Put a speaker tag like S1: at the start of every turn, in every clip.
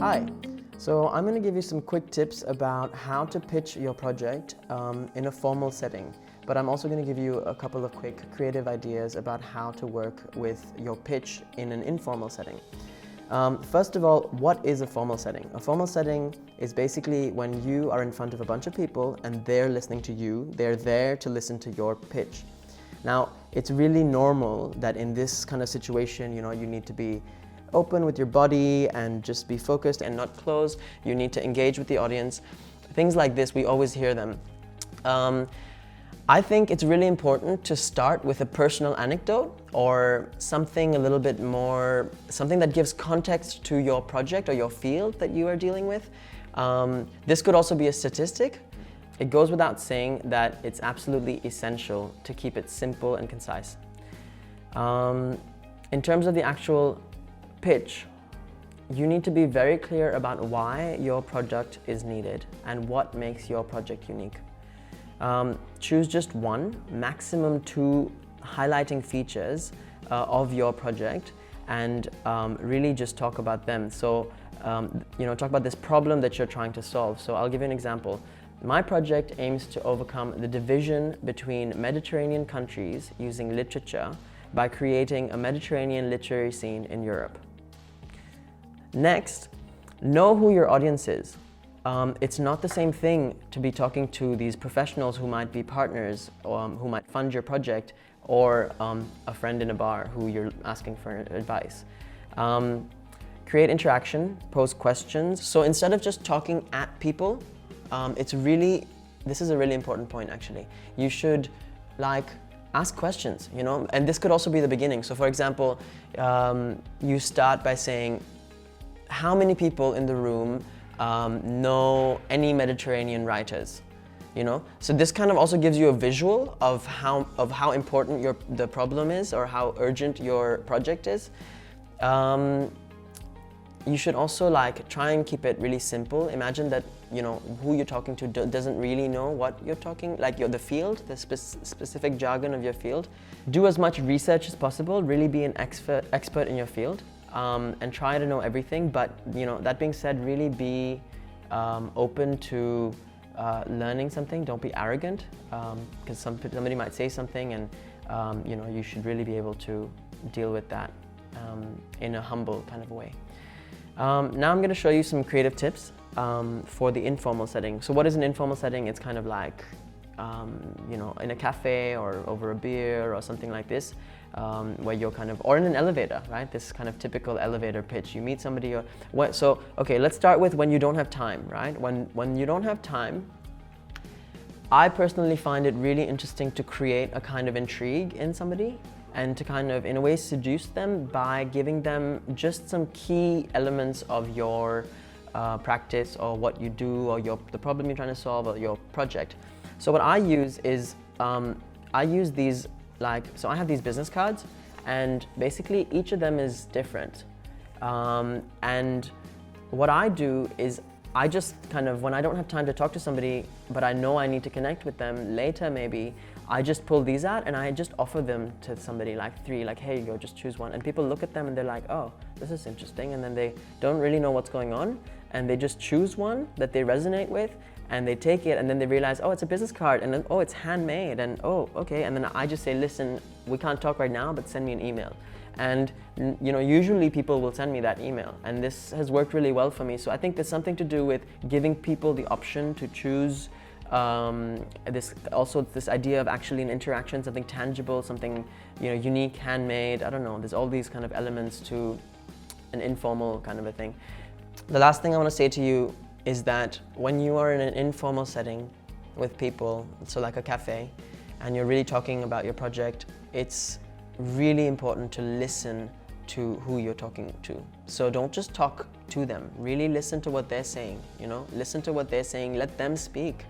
S1: Hi, so I'm going to give you some quick tips about how to pitch your project in a formal setting, but I'm also going to give you a couple of quick creative ideas about how to work with your pitch in an informal setting. First of all, what is a formal setting? A formal setting is basically when you are in front of a bunch of people and they're listening to you, they're there to listen to your pitch. Now, it's really normal that in this kind of situation, you need to be open with your body and just be focused and not closed. You need to engage with the audience. Things like this, we always hear them. I think it's really important to start with a personal anecdote or something a little bit more, something that gives context to your project or your field that you are dealing with. This could also be a statistic. It goes without saying that it's absolutely essential to keep it simple and concise. In terms of the actual pitch, you need to be very clear about why your product is needed and what makes your project unique. Choose just one, maximum two highlighting features of your project and really just talk about them. So, talk about this problem that you're trying to solve. So I'll give you an example. My project aims to overcome the division between Mediterranean countries using literature by creating a Mediterranean literary scene in Europe. Next, know who your audience is. It's not the same thing to be talking to these professionals who might be partners, who might fund your project, or a friend in a bar who you're asking for advice. Create interaction, pose questions. So instead of just talking at people, this is a really important point actually. You should ask questions, and this could also be the beginning. So for example, you start by saying, how many people in the room know any Mediterranean writers? So this kind of also gives you a visual of how important the problem is or how urgent your project is. You should also try and keep it really simple. Imagine that who you're talking to doesn't really know what you're talking, the field, the specific jargon of your field. Do as much research as possible. Really be an expert in your field. And try to know everything, but that being said, really be open to learning something. Don't be arrogant, because somebody might say something, and you should really be able to deal with that in a humble kind of way. Now I'm going to show you some creative tips for the informal setting. So what is an informal setting? It's kind of like in a cafe or over a beer or something like this. Where you're or in an elevator, right? This kind of typical elevator pitch. You meet somebody, okay, let's start with when you don't have time, right? When you don't have time, I personally find it really interesting to create a kind of intrigue in somebody and to kind of, in a way, seduce them by giving them just some key elements of your practice or what you do or the problem you're trying to solve or your project. So what I use is, I use these so I have these business cards, and basically each of them is different. And what I do is I just when I don't have time to talk to somebody, but I know I need to connect with them later maybe, I just pull these out and I just offer them to somebody, three, here you go, just choose one. And people look at them and they're like, oh, this is interesting. And then they don't really know what's going on. And they just choose one that they resonate with, and they take it, and then they realize, oh, it's a business card, and then, oh, it's handmade, and oh, okay. And then I just say, listen, we can't talk right now, but send me an email. And usually people will send me that email, and this has worked really well for me. So I think there's something to do with giving people the option to choose this idea of actually an interaction, something tangible, something unique, handmade. I don't know. There's all these kind of elements to an informal kind of a thing. The last thing I want to say to you is that when you are in an informal setting with people, so like a cafe, and you're really talking about your project, it's really important to listen to who you're talking to. So don't just talk to them, really listen to what they're saying, listen to what they're saying, let them speak.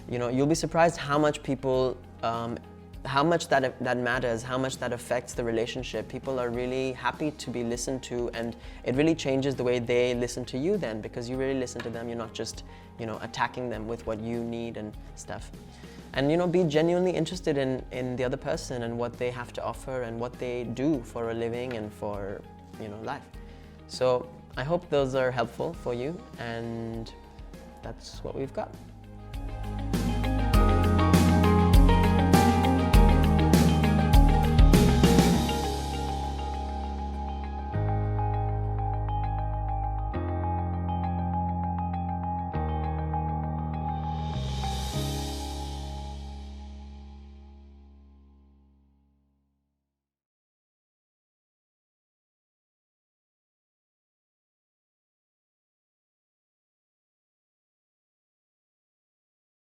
S1: You'll be surprised how much people, how much that matters, how much that affects the relationship. People are really happy to be listened to, and it really changes the way they listen to you then, because you really listen to them. You're not just, attacking them with what you need and stuff. And, be genuinely interested in the other person and what they have to offer and what they do for a living and for, life. So I hope those are helpful for you, and that's what we've got.